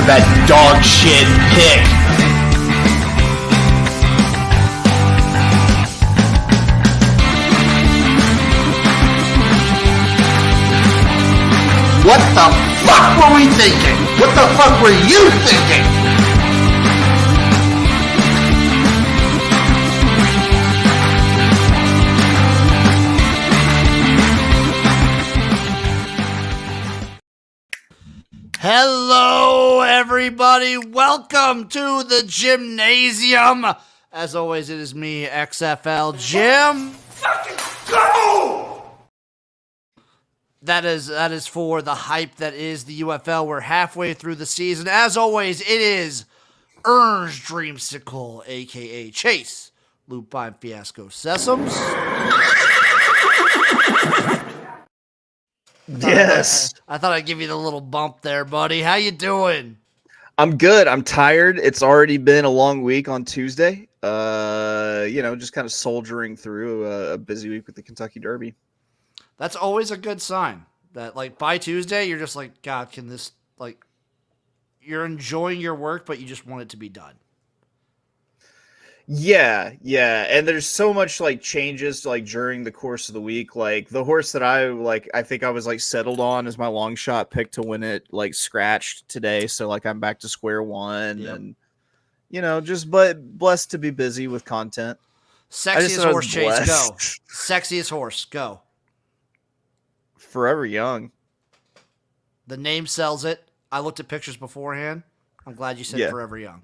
for that dog shit pick. What the fuck were we thinking? What the fuck were you thinking? Hello, everybody. Welcome to the Jimnasium. As always, it is me, XFL Jim. Fucking go! That is for the hype that is the UFL. We're halfway through the season. As always, it is Ernst Dreamsicle, a.k.a. Chase, Lupine Fiasco Sesums. Yes. I thought I'd give you the little bump there, buddy. How you doing? I'm good. I'm tired. It's already been a long week on Tuesday. Just kind of soldiering through a busy week with the Kentucky Derby. That's always a good sign. That, like, by Tuesday, you're just like, God, can this, like, you're enjoying your work, but you just want it to be done. Yeah. And there's so much, like, changes, like, during the course of the week. Like, the horse that I think I was, like, settled on as my long shot pick to win it, like, scratched today. So, like, I'm back to square one. Yep. And, but blessed to be busy with content. Sexiest horse, Chase, go. Sexiest horse, go. Forever Young. The name sells it. I looked at pictures beforehand. I'm glad you said Forever Young.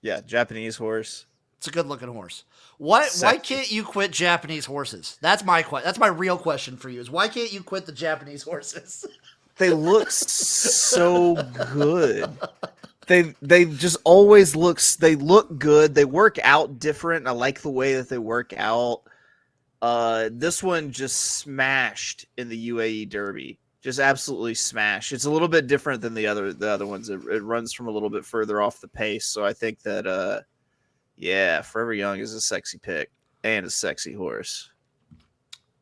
Yeah, Japanese horse. It's a good-looking horse. Why can't you quit Japanese horses? That's my real question for you. Is why can't you quit the Japanese horses? They look so good. They just always they look good. They work out different. I like the way that they work out. This one just smashed in the UAE Derby. Just absolutely smashed. It's a little bit different than the other ones. It runs from a little bit further off the pace. So I think that Forever Young is a sexy pick and a sexy horse.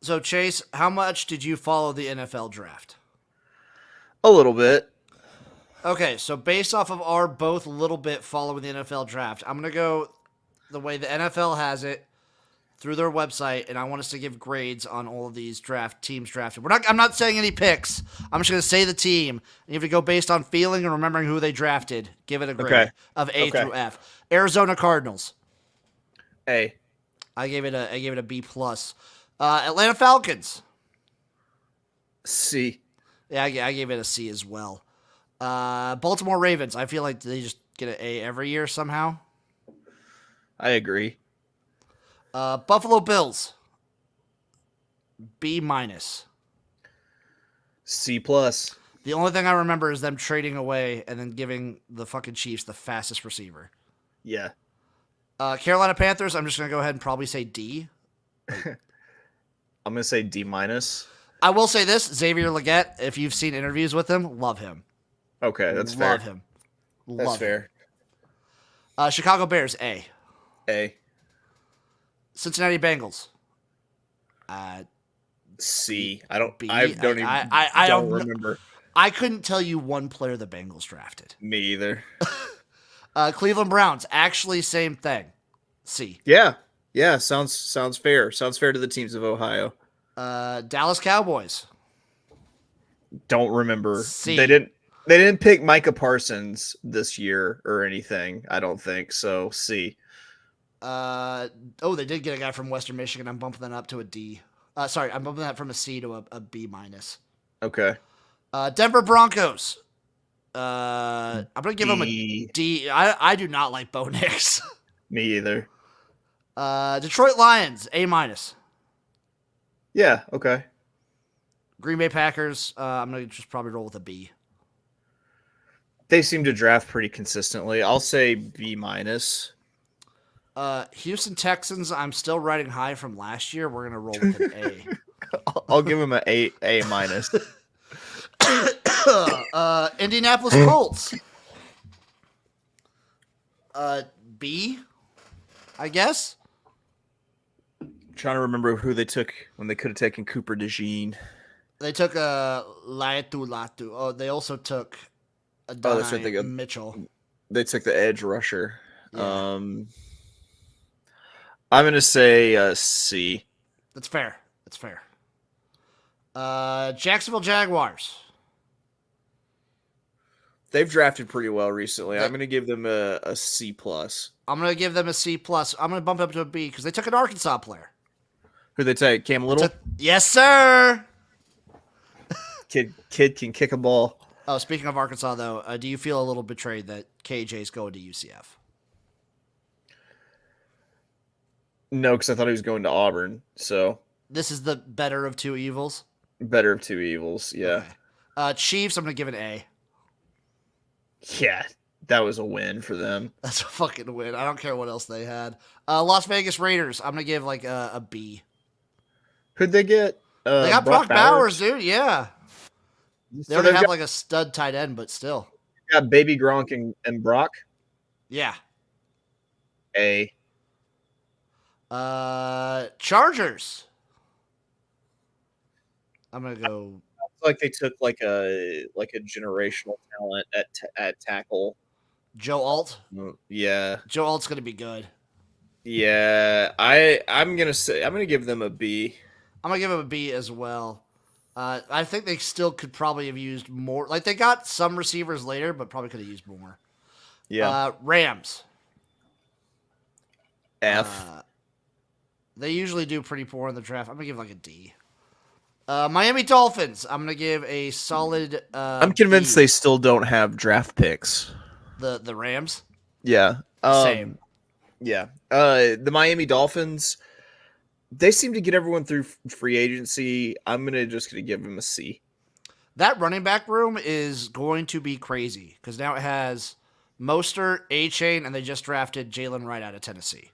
So Chase, how much did you follow the NFL draft? A little bit. Okay, so based off of our both little bit following the NFL draft, I'm going to go the way the NFL has it through their website, and I want us to give grades on all of these teams drafted. I'm not saying any picks. I'm just going to say the team. And you have to go based on feeling and remembering who they drafted. Give it a grade of A through F. Arizona Cardinals. A. I gave it a B plus. Atlanta Falcons. C. Yeah, I gave it a C as well. Baltimore Ravens. I feel like they just get an A every year somehow. I agree. Buffalo Bills. B minus. C plus. The only thing I remember is them trading away and then giving the fucking Chiefs the fastest receiver. Yeah. Carolina Panthers. I'm just gonna go ahead and probably say D. I'm gonna say D minus. I will say this: Xavier Legette. If you've seen interviews with him, love him. Okay, that's fair. Love him. That's fair. Chicago Bears. A. A. Cincinnati Bengals. C. I don't. B. I don't even. I don't remember. I couldn't tell you one player the Bengals drafted. Me either. Cleveland Browns. Actually, same thing. C. Yeah. Sounds fair. Sounds fair to the teams of Ohio. Dallas Cowboys. Don't remember. C. They didn't pick Micah Parsons this year or anything. I don't think so. C. They did get a guy from Western Michigan. I'm bumping that up to a D. I'm bumping that from a C to a B minus. Okay. Denver Broncos. I'm gonna give them a D. I do not like Bo Nix. Me either. Detroit Lions. A minus. Yeah. Okay. Green Bay Packers. I'm gonna just probably roll with a B. They seem to draft pretty consistently. I'll say B minus. Houston Texans, I'm still riding high from last year. We're going to roll with an A. I'll give them an A minus. Indianapolis Colts. B, I guess. I'm trying to remember who they took when they could have taken Cooper DeJean. They took Latu. Oh, they also took that's right. Adonai Mitchell. They took the edge rusher. Yeah. I'm gonna say C. That's fair. That's fair. Jacksonville Jaguars. They've drafted pretty well recently. They- I'm gonna give them a C plus. I'm gonna give them a C plus. I'm gonna bump it up to a B because they took an Arkansas player. Who they take? Cam Little. Yes, sir. Kid can kick a ball. Oh, speaking of Arkansas, though, do you feel a little betrayed that KJ's going to UCF? No, because I thought he was going to Auburn. So This is the better of two evils. better of two evils. Yeah. Okay. Chiefs, I'm gonna give it an A. Yeah, that was a win for them. That's a fucking win. I don't care what else they had. Las Vegas Raiders, I'm gonna give like a B. Who'd they get? They got Brock Bowers, dude. Yeah. They So already they've have like a stud tight end, but still. got Baby Gronk and Brock. Yeah. A. Chargers. I'm gonna go. It's like they took like a generational talent at tackle. Joe Alt. Yeah, Joe Alt's gonna be good. yeah. I'm gonna give them a B. I'm gonna give him a B as well. I think they still could probably have used more. Like they got some receivers later, but probably could have used more. Yeah. Rams. F. They usually do pretty poor in the draft. I'm gonna give like a D. Miami Dolphins. I'm gonna give a solid. I'm convinced B. they still don't have draft picks. The Rams. Yeah. Same. Yeah. The Miami Dolphins. They seem to get everyone through free agency. I'm gonna give them a C. That running back room is going to be crazy because now it has Mostert, A-Chain, and they just drafted Jalen Wright out of Tennessee.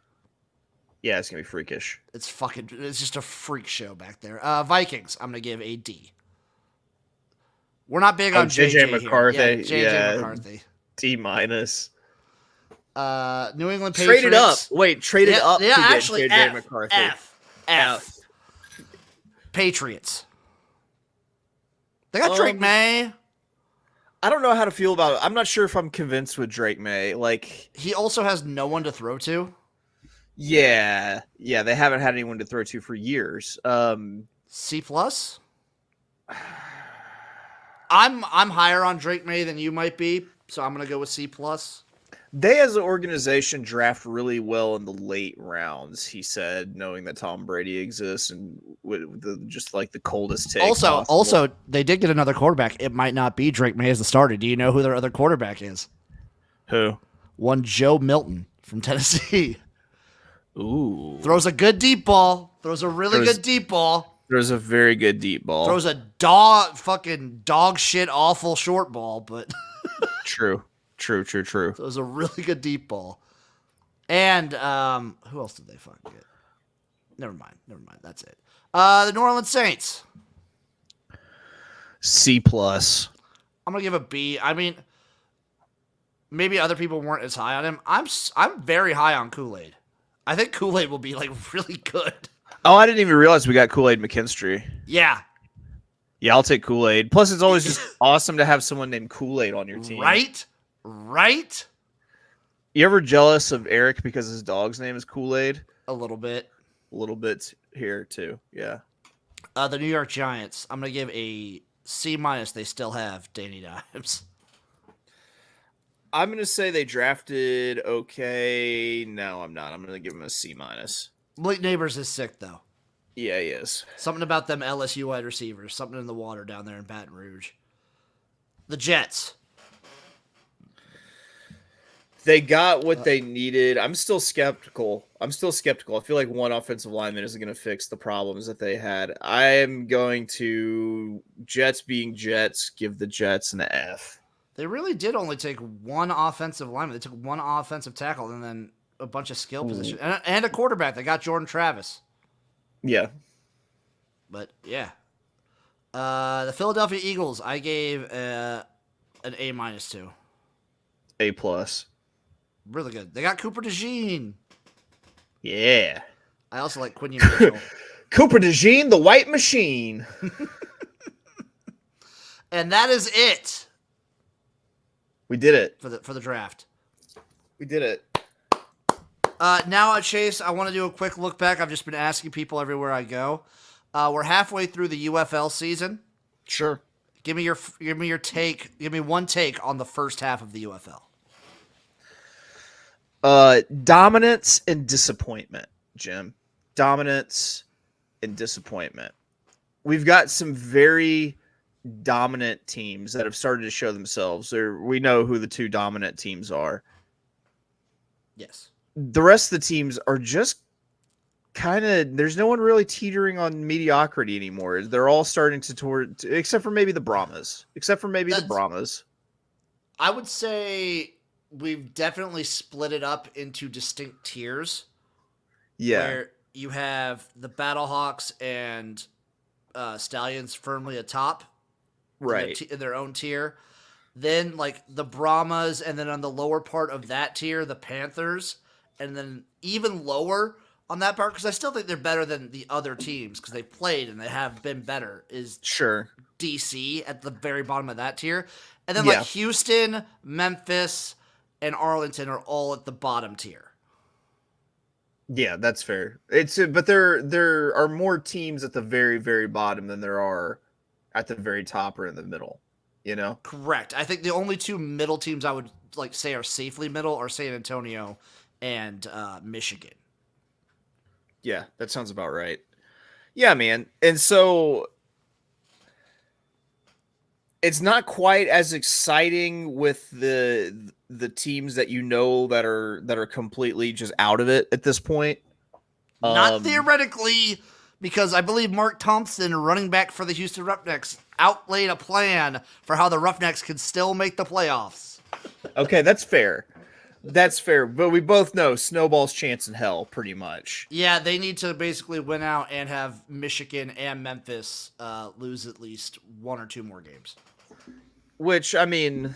Yeah, it's gonna be freakish. It's just a freak show back there. Vikings, I'm gonna give a D. We're not big on JJ McCarthy. Here. Yeah, JJ Yeah. McCarthy. D minus. New England Patriots. Traded up. Wait, traded up Yeah, to get actually, JJ F, McCarthy. F. Patriots. They got Drake May. I don't know how to feel about it. I'm not sure if I'm convinced with Drake May. Like, He also has no one to throw to. yeah, they haven't had anyone to throw to for years. C plus. I'm higher on Drake May than you might be, so I'm gonna go with C plus. They, as an organization, draft really well in the late rounds. He said, knowing that Tom Brady exists and with just like the coldest take. Also, they did get another quarterback. It might not be Drake May as the starter. Do you know who their other quarterback is? Who? One Joe Milton from Tennessee. Ooh, Throws a good deep ball. Throws a really good deep ball. There's a very good deep ball. Throws a fucking dog shit awful short ball, but True. throws a really good deep ball. And who else did they fucking get? Never mind. That's it. The New Orleans Saints. C plus. I'm gonna give a B. I mean, maybe other people weren't as high on him. I'm very high on Kool-Aid. I think Kool-Aid will be like really good. Oh, I didn't even realize we got Kool-Aid McKinstry. Yeah. Yeah, I'll take Kool-Aid. Plus, it's always just awesome to have someone named Kool-Aid on your team. Right? You ever jealous of Eric because his dog's name is Kool-Aid? A little bit. A little bit here, too. Yeah. The New York Giants. I'm gonna give a C minus. They still have Danny Dimes. I'm going to say they drafted okay. No, I'm not. I'm going to give them a C minus. Blake Neighbors is sick though. Yeah, he is. Something about them LSU wide receivers. Something in the water down there in Baton Rouge. The Jets. They got what they needed. I'm still skeptical. I feel like one offensive lineman isn't going to fix the problems that they had. I am going to, Jets being Jets, give the Jets an F. They really did only take one offensive lineman. They took one offensive tackle and then a bunch of skill positions. And a quarterback. They got Jordan Travis. Yeah. But, yeah. The Philadelphia Eagles, I gave an A minus to. A plus. Really good. They got Cooper DeJean. Yeah. I also like Quinn Mitchell. Cooper DeJean, the white machine. And that is it We did it. for the draft. We did it. Now, Chase, I want to do a quick look back. I've just been asking people everywhere I go. We're halfway through the UFL season. Sure. Give me your take. Give me one take on the first half of the UFL. Dominance and disappointment, Jim. Dominance and disappointment. We've got some very dominant teams that have started to show themselves. We know who the two dominant teams are. Yes. The rest of the teams are just kind of, there's no one really teetering on mediocrity anymore. They're all starting to except for maybe the Brahmas. I would say we've definitely split it up into distinct tiers. Yeah. Where you have the Battlehawks and Stallions firmly atop. Right. In their own tier. Then like the Brahmas, and then on the lower part of that tier, the Panthers, and then even lower on that part, because I still think they're better than the other teams because they've played and they have been better, is sure DC at the very bottom of that tier. And then like Houston, Memphis, and Arlington are all at the bottom tier. Yeah, that's fair. But there are more teams at the very, very bottom than there are at the very top or in the middle. You know? Correct. I think the only two middle teams I would like say are safely middle are San Antonio and Michigan. Yeah, that sounds about right. Yeah, man. And so it's not quite as exciting with the teams that that are completely just out of it at this point. Not theoretically, because I believe Mark Thompson, running back for the Houston Roughnecks, outlaid a plan for how the Roughnecks could still make the playoffs. Okay, that's fair. That's fair. But we both know Snowball's chance in hell, pretty much. Yeah, they need to basically win out and have Michigan and Memphis lose at least one or two more games. Which, I mean,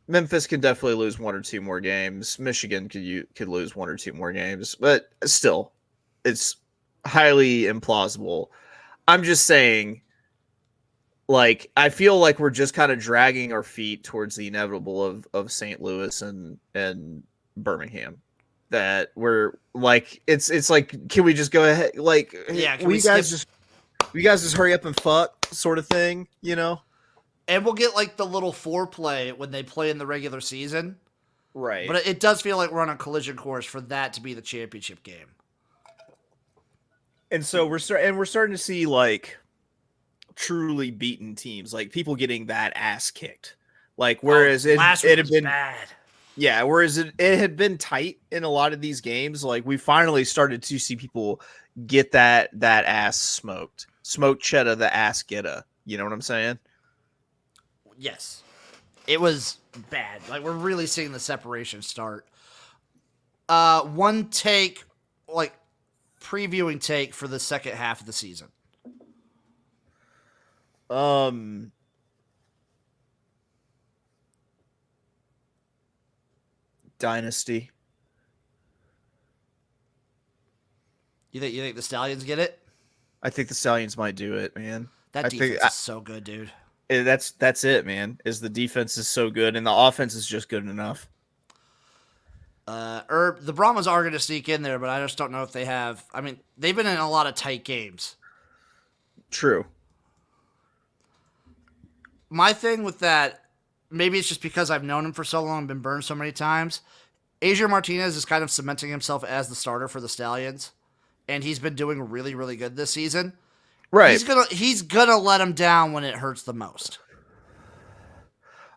Memphis could definitely lose one or two more games. Michigan could lose one or two more games. But still, it's highly implausible. I'm just saying, like, I feel like we're just kind of dragging our feet towards the inevitable of St. Louis and Birmingham. That we're like, it's like, can we just go ahead? Like, yeah, we guys just hurry up and fuck sort of thing, you know? And we'll get like the little foreplay when they play in the regular season. Right. But it does feel like we're on a collision course for that to be the championship game. And so we're starting to see like truly beaten teams, like people getting that ass kicked. Like whereas it had been bad. Yeah, whereas it had been tight in a lot of these games, like we finally started to see people get that ass smoked. Smoked cheddar, the ass getter. You know what I'm saying? Yes. It was bad. Like we're really seeing the separation start. One take, like previewing take for the second half of the season. Dynasty. You think the Stallions get it? I think the Stallions might do it, man. That defense is so good, dude. That's it, man. Is the defense is so good and the offense is just good enough. The Brahmas are going to sneak in there, but I just don't know if they have. I mean, they've been in a lot of tight games. True. My thing with that, maybe it's just because I've known him for so long and been burned so many times. Adrian Martinez is kind of cementing himself as the starter for the Stallions, and he's been doing really, really good this season. Right. He's gonna let him down when it hurts the most.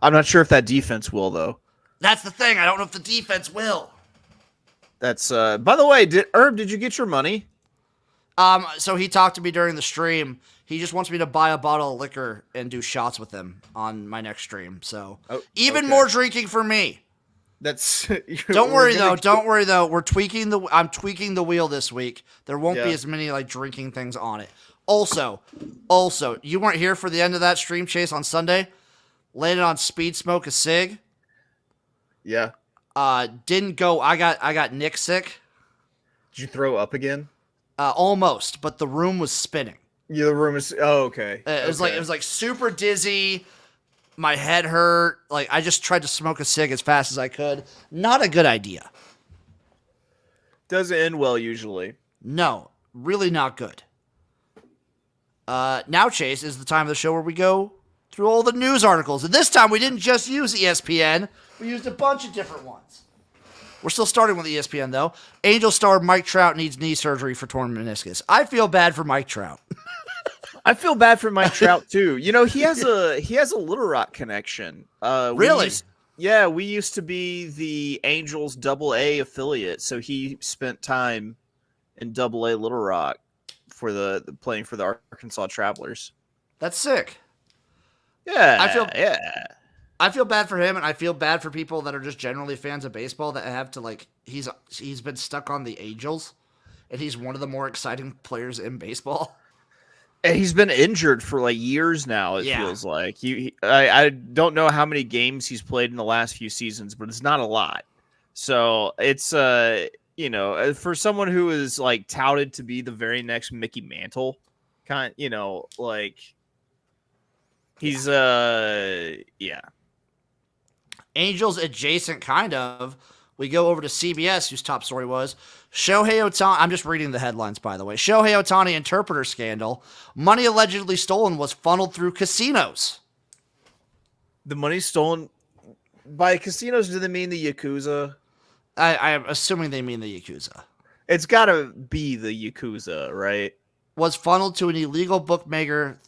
I'm not sure if that defense will, though. That's the thing. I don't know if the defense will. That's by the way, did you get your money? So he talked to me during the stream. He just wants me to buy a bottle of liquor and do shots with him on my next stream. So even more drinking for me. That's Don't worry though. I'm tweaking the wheel this week. There won't be as many like drinking things on it. Also, you weren't here for the end of that stream, Chase, on Sunday. Landed on speed smoke a cig. Yeah. Didn't go. I got Nick sick. Did you throw up again? Almost, but the room was spinning. Yeah, the room is. Oh, okay. It was like super dizzy. My head hurt. Like, I just tried to smoke a cig as fast as I could. Not a good idea. Doesn't end well usually. No, really not good. Now, Chase, is the time of the show where we go through all the news articles. And this time we didn't just use ESPN. We used a bunch of different ones. We're still starting with ESPN, though. Angel star Mike Trout needs knee surgery for torn meniscus. I feel bad for Mike Trout. I feel bad for Mike Trout too. You know, he has a Little Rock connection. Really? We used to be the Angels AA affiliate, so he spent time in AA Little Rock for the playing for the Arkansas Travelers. That's sick. Yeah, I feel bad for him, and I feel bad for people that are just generally fans of baseball that have to, like, he's been stuck on the Angels, and he's one of the more exciting players in baseball. And he's been injured for like years now. It feels like I don't know how many games he's played in the last few seasons, but it's not a lot. So it's for someone who is like touted to be the very next Mickey Mantle, he's Angels adjacent, kind of. We go over to CBS, whose top story was Shohei Ohtani. I'm just reading the headlines, by the way. Shohei Ohtani interpreter scandal. Money allegedly stolen was funneled through casinos. The money stolen by casinos, do they mean the Yakuza? I'm assuming they mean the Yakuza. It's got to be the Yakuza, right? Was funneled to an illegal bookmaker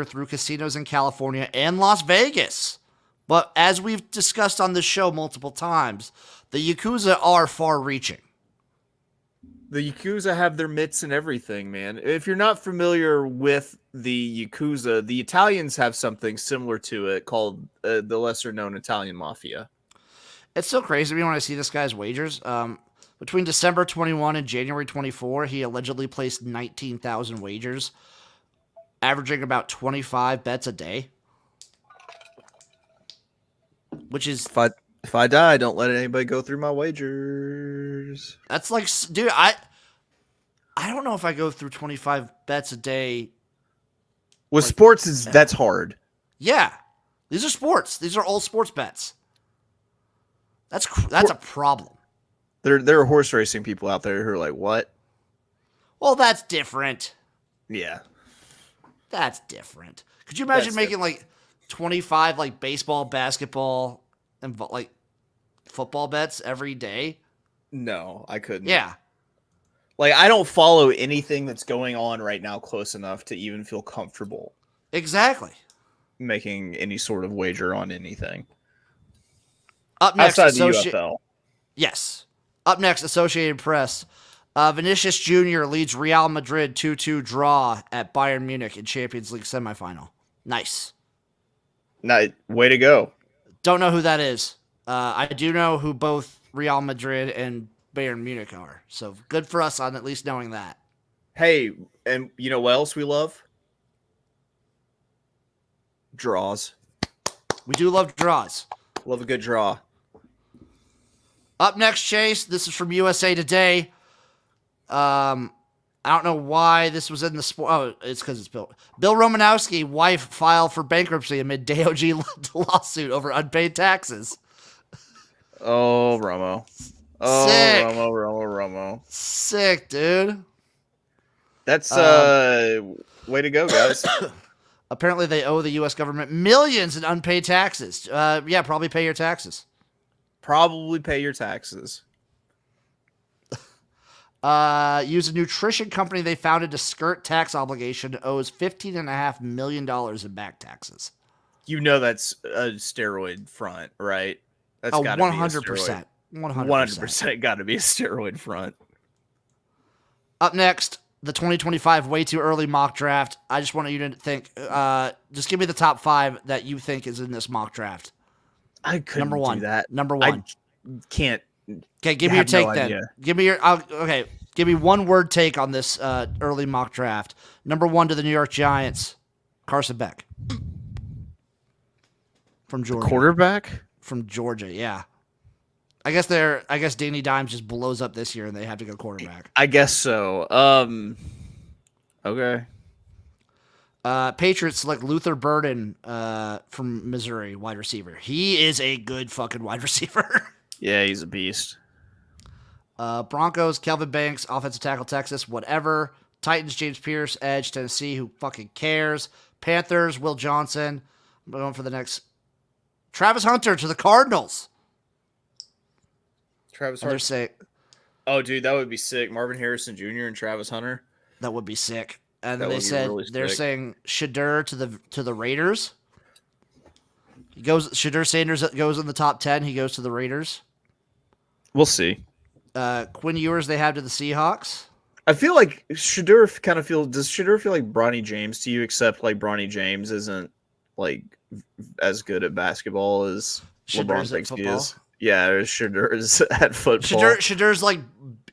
through casinos in California and Las Vegas. But as we've discussed on this show multiple times, the Yakuza are far-reaching. The Yakuza have their mitts and everything, man. If you're not familiar with the Yakuza, the Italians have something similar to it called the lesser-known Italian Mafia. It's so crazy to me when I see this guy's wagers. Between December 21 and January 24, he allegedly placed 19,000 wagers, averaging about 25 bets a day. Which is... If I die, don't let anybody go through my wagers. That's like... Dude, I don't know if I go through 25 bets a day. With sports, that's hard. Yeah. These are sports. These are all sports bets. That's a problem. There are horse racing people out there who are like, what? Well, that's different. Yeah. That's different. Could you imagine making like 25 like baseball, basketball, and like football bets every day? No, I couldn't. Yeah. Like, I don't follow anything that's going on right now close enough to even feel comfortable Exactly. making any sort of wager on anything. Up next, outside the UFL. Yes. Up next, Associated Press. Vinicius Jr. leads Real Madrid 2-2 draw at Bayern Munich in Champions League semifinal. Nice. Way to go. Don't know who that is. I do know who both Real Madrid and Bayern Munich are. So good for us on at least knowing that. Hey, and you know what else we love? Draws. We do love draws. Love a good draw. Up next, Chase. This is from USA Today. I don't know why this was in the sport. Oh, it's because it's Bill Romanowski, wife filed for bankruptcy amid DOJ lawsuit over unpaid taxes. Oh, Romo. Oh, Sick. Romo. Sick, dude. That's way to go, guys. Apparently, they owe the U.S. government millions in unpaid taxes. Yeah, probably pay your taxes. Probably pay your taxes. Use a nutrition company they founded to skirt tax obligation owes $15.5 million in back taxes. You know that's a steroid front, right? That's got to 100%. 100% got to be a steroid front. Up next, the 2025 way too early mock draft. I just want you to think. Just give me the top 5 that you think is in this mock draft. I couldn't do that. Number 1. I can't. Okay, give me your take then. Idea. Give me your okay. Give me one word take on this early mock draft. Number 1 to the New York Giants, Carson Beck from Georgia. Quarterback from Georgia. Yeah, I guess Danny Dimes just blows up this year and they have to go quarterback. I guess so. Okay. Patriots select Luther Burden from Missouri, wide receiver. He is a good fucking wide receiver. Yeah, he's a beast. Broncos, Kelvin Banks, offensive tackle, Texas, whatever. Titans, James Pierce, edge, Tennessee, who fucking cares. Panthers, Will Johnson. I'm going for the next. Travis Hunter to the Cardinals. Travis And they're Hunter. saying Oh, dude, that would be sick. Marvin Harrison Jr. and Travis Hunter. that would be sick. And That they would be said really they're sick. saying Shadur to the Raiders. Shadur Sanders goes in the top 10. He goes to the Raiders. We'll see. Quinn Ewers they have to the Seahawks. I feel like does Shadur feel like Bronny James to you, except like Bronny James isn't like as good at basketball as Shadur's LeBron at thinks he football? is. Yeah, Shadur is at football. Shadur's like,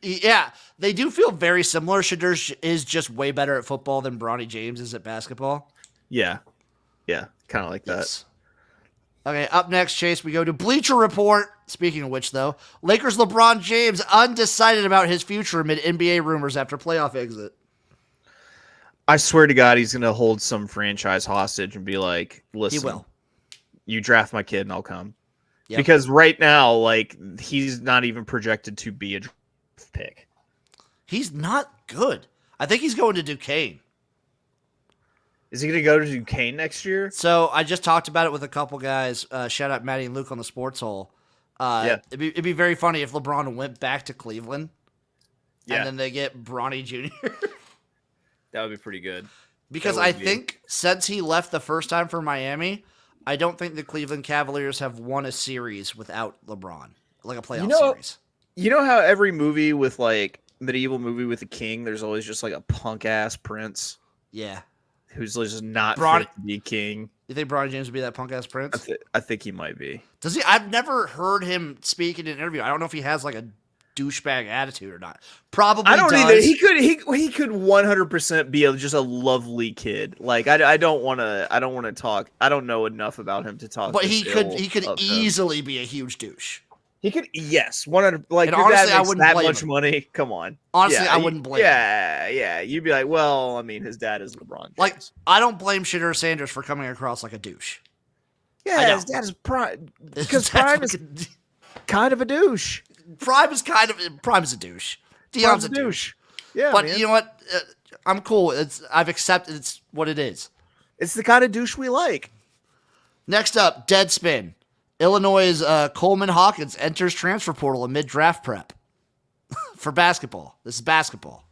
yeah, they do feel very similar. Shadur is just way better at football than Bronny James is at basketball. Yeah, kind of like that. Yes. Okay, up next, Chase, we go to Bleacher Report. Speaking of which, though, Lakers LeBron James undecided about his future amid NBA rumors after playoff exit. I swear to God, he's gonna hold some franchise hostage and be like, "Listen, He will. You draft my kid, and I'll come." Yep. Because right now, like, he's not even projected to be a draft pick. He's not good. I think he's going to Duquesne. Is he going to go to Duquesne next year? So I just talked about it with a couple guys. Shout out Maddie and Luke on the Sports Hole. Yeah. It'd be very funny if LeBron went back to Cleveland, Yeah. and then they get Bronny Jr. That would be pretty good. Because I think since he left the first time for Miami, I don't think the Cleveland Cavaliers have won a series without LeBron, like a playoff series. You know how every movie with like medieval movie with a king, there's always just like a punk ass prince Yeah. who's just not Bronny- fit to be king. You think Bronny James would be that punk ass prince? I think he might be. Does he? I've never heard him speak in an interview. I don't know if he has like a douchebag attitude or not. Probably I don't does. either. He could 100% be just a lovely kid. Like I don't want to talk. I don't know enough about him to talk. But this he could ill of him. easily be a huge douche. He could, yes, 100. Like And your honestly, I dad makes wouldn't that blame much him. money. Come on. Honestly, Yeah, I wouldn't blame him. Yeah. You'd be like, well, I mean, his dad is LeBron James. Like, I don't blame Shadur Sanders for coming across like a douche. I yeah, know. his dad is prime because Prime is kind of a douche. Prime is a douche. Deion's Prime's a douche. Yeah, But man. you know what? I'm cool. I've accepted it's what it is. It's the kind of douche we like. Next up, Deadspin. Illinois' Coleman Hawkins enters transfer portal amid draft prep for basketball. This is basketball.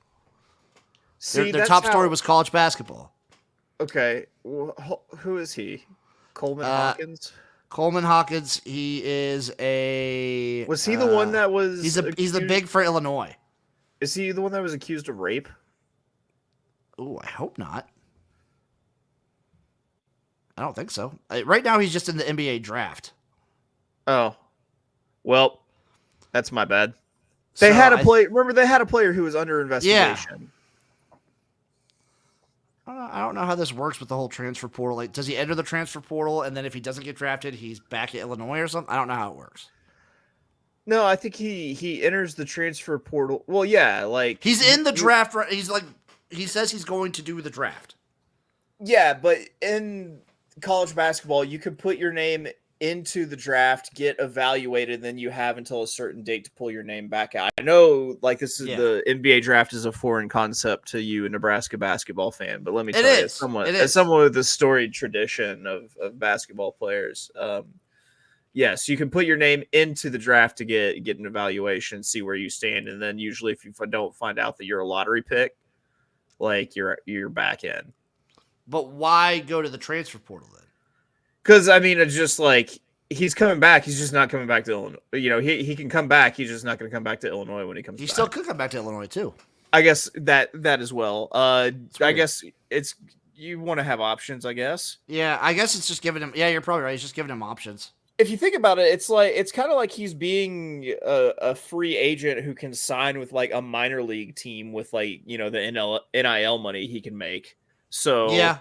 Their that's top how- story was college basketball. Okay, who is he? Coleman Hawkins. Coleman Hawkins, he is a... Was he the one that was? He's the accused- big for Illinois. Is he the one that was accused of rape? Ooh, I hope not. I don't think so. Right now, he's just in the NBA draft. Oh, well, that's my bad. They had a player. Remember, they had a player who was under investigation. I don't know how this works with the whole transfer portal. Like, does he enter the transfer portal, and then if he doesn't get drafted, he's back at Illinois or something? I don't know how it works. No, I think he enters the transfer portal. Well, yeah, like He's in the draft. He's like, he says he's going to do the draft. Yeah, but in college basketball, you can put your name into the draft, get evaluated, then you have until a certain date to pull your name back out. I know, like, this is the NBA draft is a foreign concept to you, a Nebraska basketball fan, but let me tell you, as someone with a storied tradition of basketball players, yes, you can put your name into the draft to get an evaluation, see where you stand, and then usually if you don't find out that you're a lottery pick, like you're back in. But why go to the transfer portal then? Because, I mean, it's just like he's coming back. He's just not coming back to Illinois. You know, he can come back. He's just not going to come back to Illinois when he comes back. He still could come back to Illinois, too. I guess that as well. I guess it's you want to have options, I guess. Yeah, I guess it's just giving him. Yeah, you're probably right. He's just giving him options. If you think about it, it's kind of like he's being a free agent who can sign with like a minor league team with like, you know, the NIL money he can make. So yeah.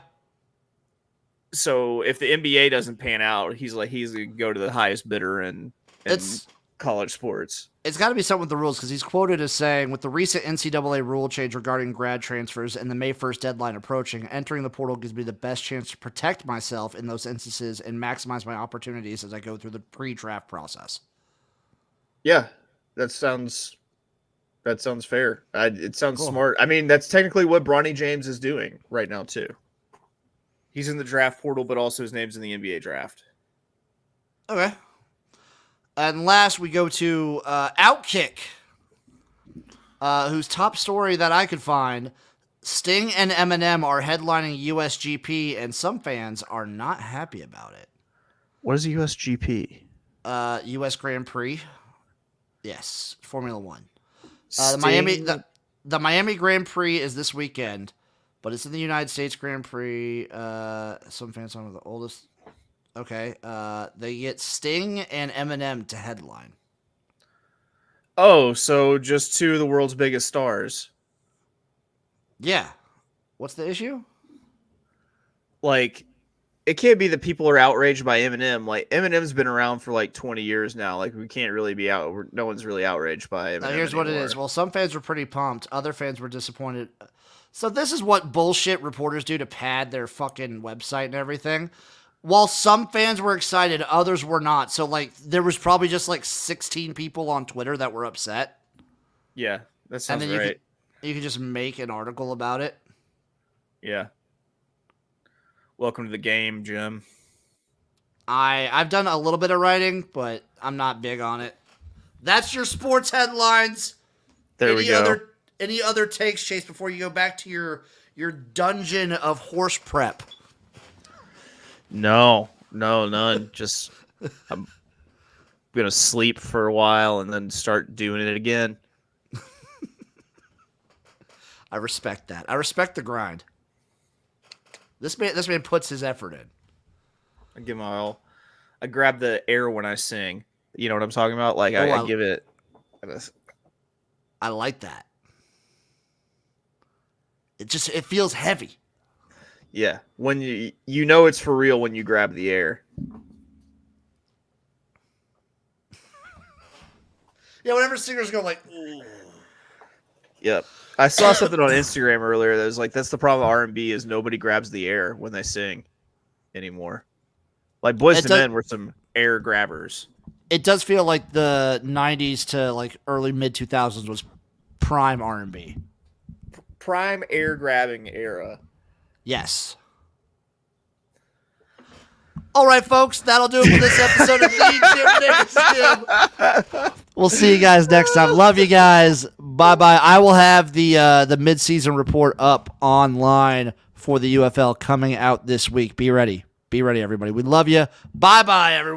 So if the NBA doesn't pan out, he's going to go to the highest bidder and college sports. It's got to be something with the rules because he's quoted as saying, with the recent NCAA rule change regarding grad transfers and the May 1st deadline approaching, entering the portal gives me the best chance to protect myself in those instances and maximize my opportunities as I go through the pre-draft process. Yeah, that sounds fair. It sounds Cool. smart. I mean, that's technically what Bronny James is doing right now too. He's in the draft portal, but also his name's in the NBA draft. Okay. And last, we go to Outkick, whose top story that I could find, Sting and Eminem are headlining USGP, and some fans are not happy about it. What is a USGP? US Grand Prix. Yes, Formula One. Sting... The Miami Grand Prix is this weekend, but it's in the United States Grand Prix. Some fans are the oldest. Okay, they get Sting and Eminem to headline. Oh, so just two of the world's biggest stars. Yeah. What's the issue? Like, it can't be that people are outraged by Eminem. Like, Eminem's been around for like 20 years now. Like, we can't really be no one's really outraged by Eminem. Now, here's anymore. what it is. Well, some fans were pretty pumped. Other fans were disappointed. So this is what bullshit reporters do to pad their fucking website and everything. While some fans were excited, others were not. So, like, there was probably just, like, 16 people on Twitter that were upset. Yeah, that sounds and then right. You could just make an article about it. Yeah. Welcome to the game, Jim. I've done a little bit of writing, but I'm not big on it. That's your sports headlines. There we go. Any other takes, Chase, before you go back to your dungeon of horse prep? No, none. Just I'm gonna sleep for a while and then start doing it again. I respect that. I respect the grind. This man puts his effort in. I give my all. I grab the air when I sing. You know what I'm talking about? Like I give it. I like that. It feels heavy. Yeah, when you know it's for real when you grab the air. Yeah, whenever singers go like, ooh. Yep. I saw something on Instagram earlier that was like, that's the problem with R&B is nobody grabs the air when they sing anymore. Like Boyz II Men were some air grabbers. It does feel like the 90s to like early mid 2000s was prime R&B. Prime air grabbing era. Yes. All right, folks, that'll do it for this episode of the Jimnasium. We'll see you guys next time. Love you guys. Bye-bye. I will have the mid-season report up online for the UFL coming out this week. Be ready. Be ready, everybody. We love you. Bye-bye, everyone.